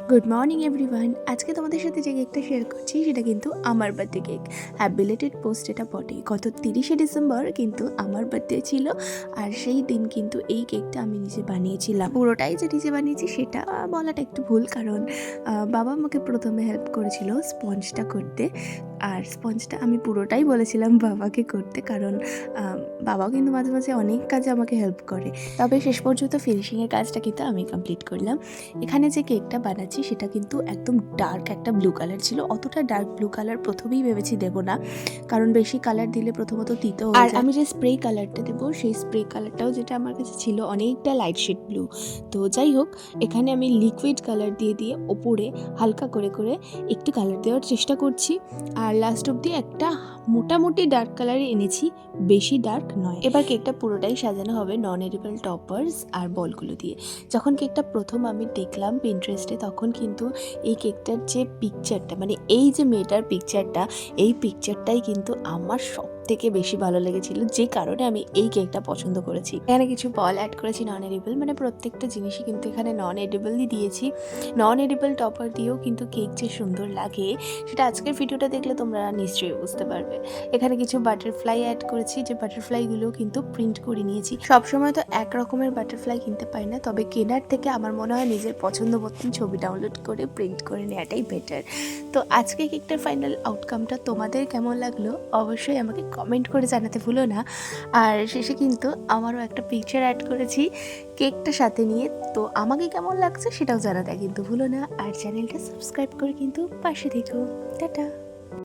Good morning everyone. আজকে তোমাদের সাথে যে কেকটা শেয়ার করছি সেটা কিন্তু আমার বার্থডে কেক। হ্যাঁ, বিলেটেড পোস্ট এটা বটে। গত 30শে ডিসেম্বর কিন্তু আমার বার্থডে ছিল, আর সেই দিন কিন্তু এই কেকটা আমি নিজে বানিয়েছিলাম। পুরোটাই যে নিজে বানিয়েছি সেটা বলাটা একটু ভুল, কারণ বাবা আমাকে প্রথমে হেল্প করেছিল স্পঞ্জটা করতে, আর স্পঞ্জটা আমি পুরোটাই বলেছিলাম বাবাকে করতে, কারণ বাবাও কিন্তু মাঝে মাঝে অনেক কাজে আমাকে হেল্প করে। তবে শেষ পর্যন্ত ফিনিশিংয়ের কাজটা কিন্তু আমি কমপ্লিট করলাম। এখানে যে কেকটা বানাচ্ছি সেটা কিন্তু একদম ডার্ক একটা ব্লু কালার ছিল। অতটা ডার্ক ব্লু কালার প্রথমেই ভেবেছি দেবো না, কারণ বেশি কালার দিলে প্রথমত তিতো হয়ে যায়। আর আমি যে স্প্রে কালারটা দেবো সেই স্প্রে কালারটাও যেটা আমার কাছে ছিল অনেকটা লাইট শেড ব্লু। তো যাই হোক, এখানে আমি লিকুইড কালার দিয়ে ওপরে হালকা করে করে একটু কালার দেওয়ার চেষ্টা করছি, আর লাস্ট অব্দি একটা মোটামুটি ডার্ক কালারে এনেছি, বেশি ডার্ক নয়। এবার কেকটা পুরোটাই সাজানো হবে নন এডিবল টপার্স আর বলগুলো দিয়ে। যখন কেকটা প্রথম আমি দেখলাম পিন্টারেস্টে, তখন কিন্তু এই কেকটার যে পিকচারটা, মানে এই যে মেয়েটার পিকচারটা, এই পিকচারটাই কিন্তু আমার সব থেকে বেশি ভালো লেগেছিল, যে কারণে আমি এই কেকটা পছন্দ করেছি। এখানে কিছু বল অ্যাড করেছি নন এডিবল, মানে প্রত্যেকটা জিনিসই কিন্তু এখানে নন এডিবলই দিয়েছি। নন এডিবল টপার দিয়েও কিন্তু কেক যে সুন্দর লাগে সেটা আজকের ভিডিওটা দেখলে তোমরা নিশ্চয়ই বুঝতে পারবে। এখানে কিছু বাটারফ্লাই অ্যাড করেছি, যে বাটারফ্লাইগুলো কিন্তু প্রিন্ট করে নিয়েছি। সবসময় তো এক রকমের বাটারফ্লাই কিনতে পাই না, তবে কেনার থেকে আমার মনে হয় নিজের পছন্দ মতন ছবি ডাউনলোড করে প্রিন্ট করে নেওয়াটাই বেটার। তো আজকে কেকটার ফাইনাল আউটকামটা তোমাদের কেমন লাগলো অবশ্যই আমাকে কমেন্ট করে জানাতে ভুলো না। আর শেষে কিন্তু আমারও একটা পিকচার অ্যাড করেছি কেকটা সাথে নিয়ে, তো আমাকে কেমন লাগছে সেটাও জানাতে কিন্তু ভুলো না। আর চ্যানেলটা সাবস্ক্রাইব করে কিন্তু পাশে থেকো। টাটা।